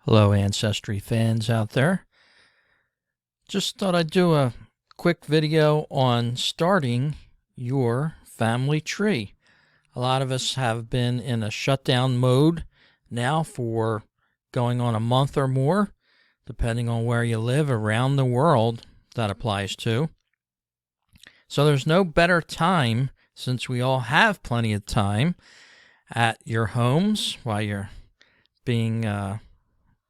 Hello, Ancestry fans out there. Just thought I'd do a quick video on starting your family tree. A lot of us have been in a shutdown mode now for going on a month or more, depending on where you live around the world that applies to. So there's no better time, since we all have plenty of time at your homes while you're being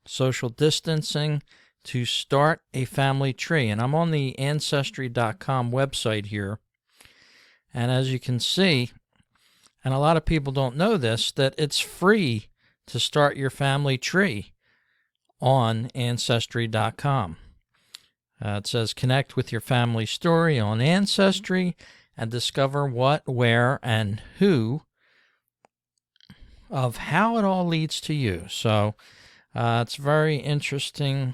social distancing, to start a family tree. And I'm on the Ancestry.com website here. And as you can see, and a lot of people don't know this, that it's free to start your family tree on Ancestry.com. It says connect with your family story on Ancestry and discover what, where, and who of how it all leads to you. So it's very interesting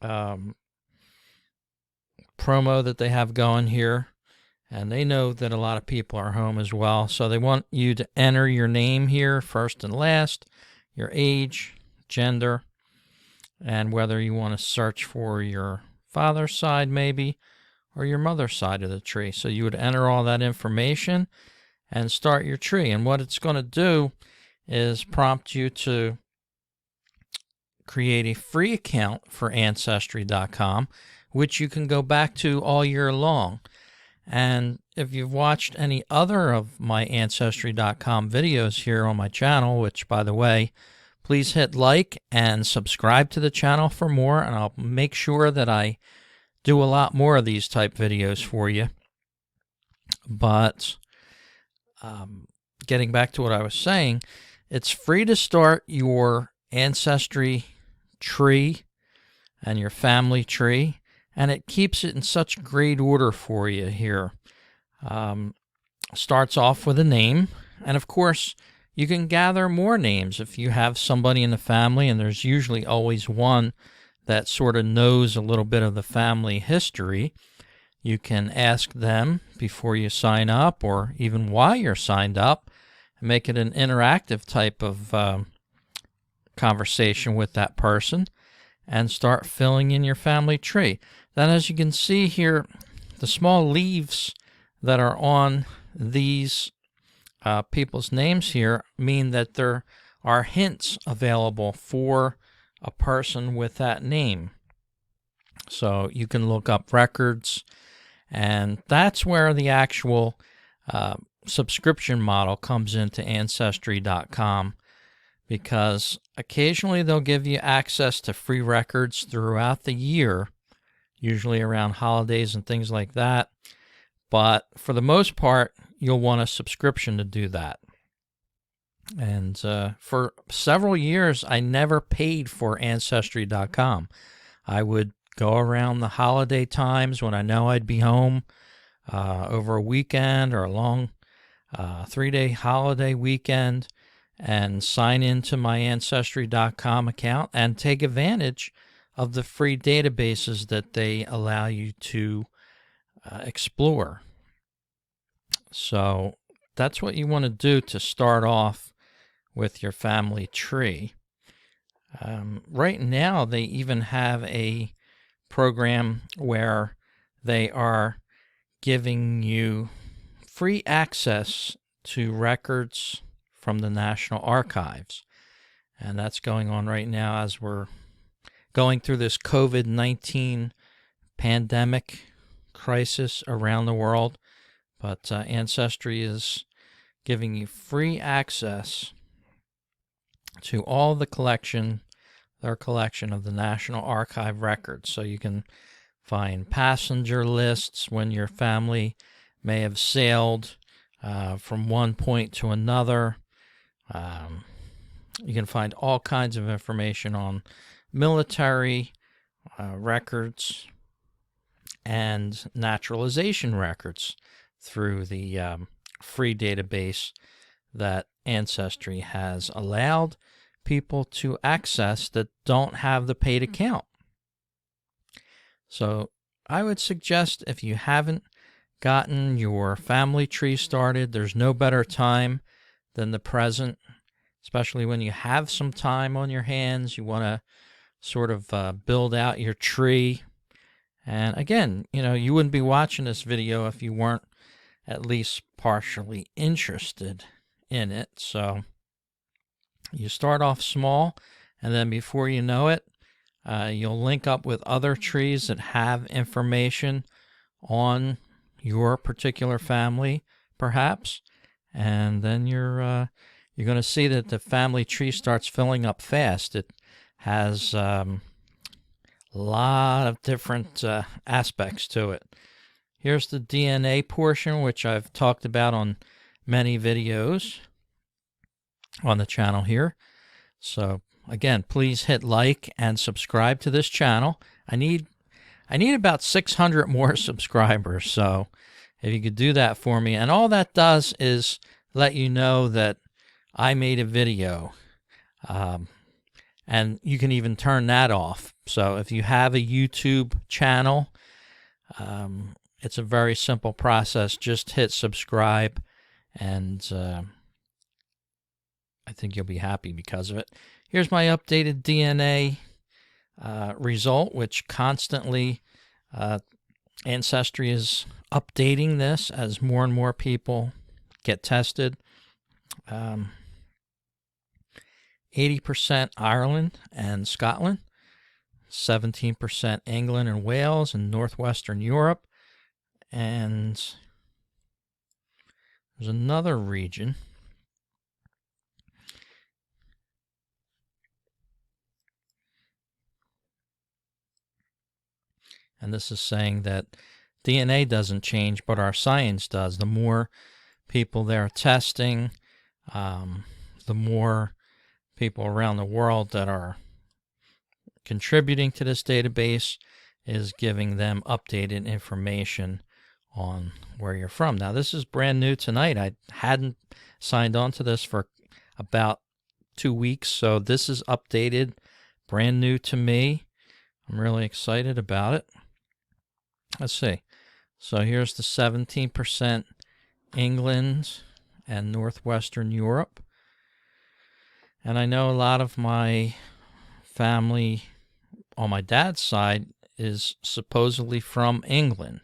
promo that they have going here, and they know that a lot of people are home as well, so they want you to enter your name here, first and last, your age, gender, and whether you want to search for your father's side maybe, or your mother's side of the tree. So you would enter all that information and start your tree, and what it's going to do is prompt you to create a free account for Ancestry.com, which you can go back to all year long. And if you've watched any other of my Ancestry.com videos here on my channel, which, by the way, please hit like and subscribe to the channel for more, and I'll make sure that I do a lot more of these type videos for you. But getting back to what I was saying, it's free to start your Ancestry tree and your family tree, and it keeps it in such great order for you here. Starts off with a name, and of course you can gather more names if you have somebody in the family, and there's usually always one that sort of knows a little bit of the family history. You can ask them before you sign up, or even while you're signed up, and make it an interactive type of conversation with that person, and start filling in your family tree. Then, as you can see here, the small leaves that are on these people's names here mean that there are hints available for a person with that name. So you can look up records, and that's where the actual subscription model comes into Ancestry.com, because occasionally they'll give you access to free records throughout the year, usually around holidays and things like that. But for the most part, you'll want a subscription to do that. And for several years, I never paid for Ancestry.com. I would go around the holiday times when I know I'd be home over a weekend or a long 3-day holiday weekend, and sign into my Ancestry.com account and take advantage of the free databases that they allow you to explore. So that's what you want to do to start off with your family tree. Right now, they even have a program where they are giving you free access to records from the National Archives. And that's going on right now as we're going through this COVID-19 pandemic crisis around the world. But Ancestry is giving you free access to all the collection, their collection of the National Archive records. So you can find passenger lists when your family may have sailed from one point to another. You can find all kinds of information on military records and naturalization records through the free database that Ancestry has allowed people to access that don't have the paid account. So I would suggest, if you haven't gotten your family tree started, there's no better time than the present especially when you have some time on your hands. You want to sort of build out your tree. And again, you wouldn't be watching this video if you weren't at least partially interested in it. So you start off small, and then before you know it, you'll link up with other trees that have information on your particular family, perhaps, and then you're going to see that the family tree starts filling up fast. It has a lot of different aspects to it. Here's the DNA portion, which I've talked about on many videos on the channel here. So again, please hit like and subscribe to this channel. I need about 600 more subscribers, so if you could do that for me. And all that does is let you know that I made a video. And you can even turn that off. So if you have a YouTube channel, it's a very simple process. Just hit subscribe, and I think you'll be happy because of it. Here's my updated DNA result, which constantly Ancestry is updating this as more and more people get tested. 80% Ireland and Scotland, 17% England and Wales and northwestern Europe, and there's another region. And this is saying that DNA doesn't change, but our science does. The more people they're testing, the more people around the world that are contributing to this database is giving them updated information on where you're from. Now, this is brand new tonight. I hadn't signed on to this for about 2 weeks, so this is updated, brand new to me. I'm really excited about it. Let's see. So here's the 17% England and northwestern Europe. And I know a lot of my family on my dad's side is supposedly from England.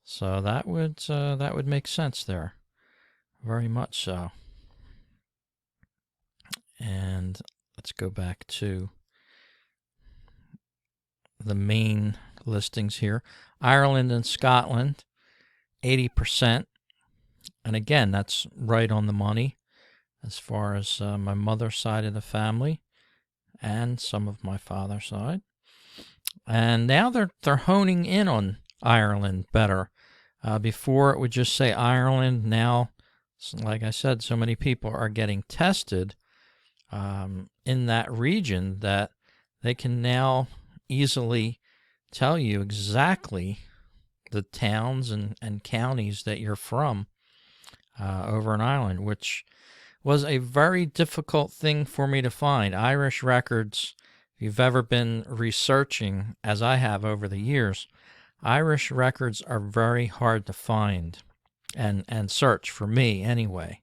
So that would make sense there. Very much so. And let's go back to the main listings here. Ireland and Scotland, 80%. And again, that's right on the money as far as my mother's side of the family and some of my father's side. And now they're honing in on Ireland better. Before it would just say Ireland. Now, like I said, so many people are getting tested in that region that they can now easily tell you exactly the towns and counties that you're from over in Ireland, which was a very difficult thing for me to find. Irish records, if you've ever been researching, as I have over the years, Irish records are very hard to find and search, for me anyway.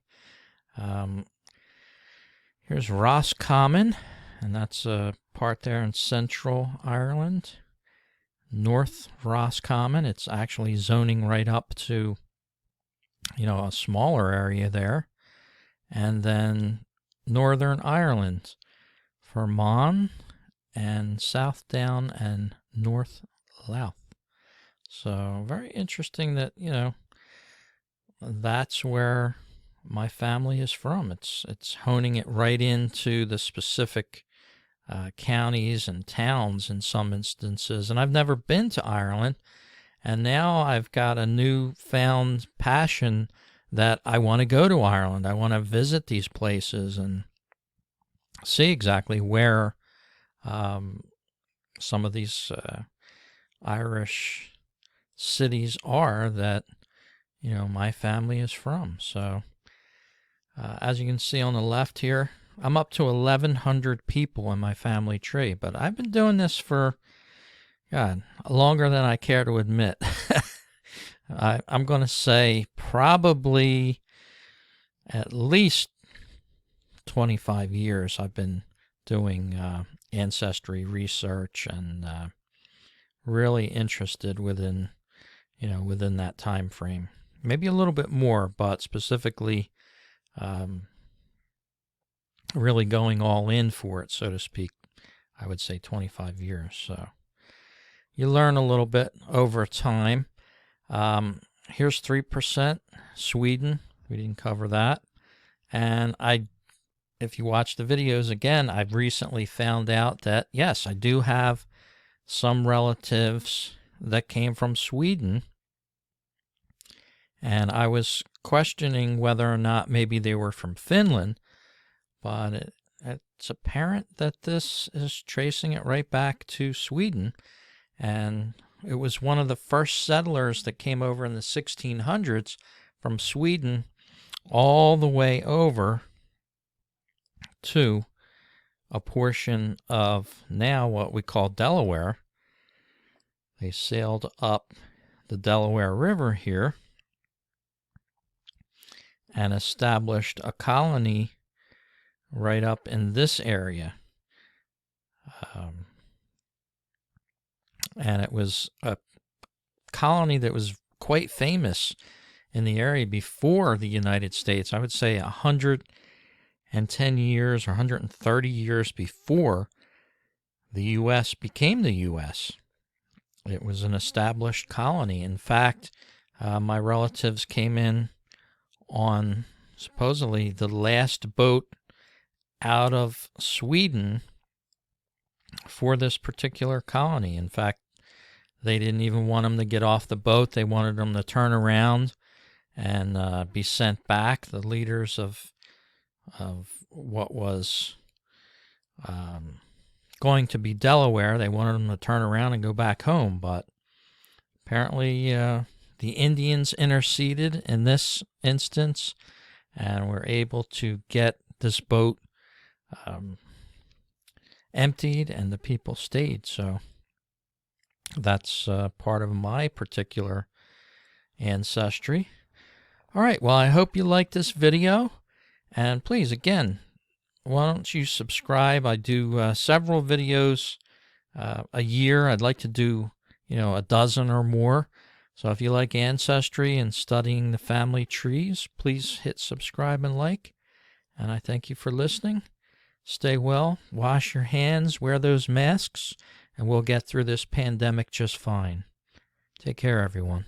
Here's Roscommon, and that's a part there in central Ireland. North Roscommon, it's actually zoning right up to, a smaller area there. And then Northern Ireland, Fermanagh and South Down and North Louth. So very interesting that, that's where my family is from. It's honing it right into the specific counties and towns in some instances. And I've never been to Ireland, and now I've got a newfound passion that I want to go to Ireland. I want to visit these places and see exactly where some of these Irish cities are that, my family is from. So as you can see on the left here, I'm up to 1,100 people in my family tree, but I've been doing this for, longer than I care to admit. I'm going to say probably at least 25 years I've been doing ancestry research, and really interested within that time frame. Maybe a little bit more, but specifically really going all in for it, so to speak. I would say 25 years. So you learn a little bit over time. Here's 3%, Sweden. We didn't cover that. And if you watch the videos again, I've recently found out that, yes, I do have some relatives that came from Sweden. And I was questioning whether or not maybe they were from Finland, but it's apparent that this is tracing it right back to Sweden. And it was one of the first settlers that came over in the 1600s from Sweden all the way over to a portion of now what we call Delaware. They sailed up the Delaware River here and established a colony right up in this area. And it was a colony that was quite famous in the area before the United States. I would say 110 years or 130 years before the U.S. became the U.S. It was an established colony. In fact, my relatives came in on supposedly the last boat out of Sweden for this particular colony. In fact, they didn't even want them to get off the boat. They wanted them to turn around and be sent back. The leaders of what was going to be Delaware, they wanted them to turn around and go back home. But apparently the Indians interceded in this instance and were able to get this boat emptied, and the people stayed. So that's part of my particular ancestry. All right, well, I hope you liked this video, and please, again, why don't you subscribe? I do several videos a year. I'd like to do a dozen or more. So if you like ancestry and studying the family trees, please hit subscribe and like. And I thank you for listening. Stay well, wash your hands, wear those masks, and we'll get through this pandemic just fine. Take care, everyone.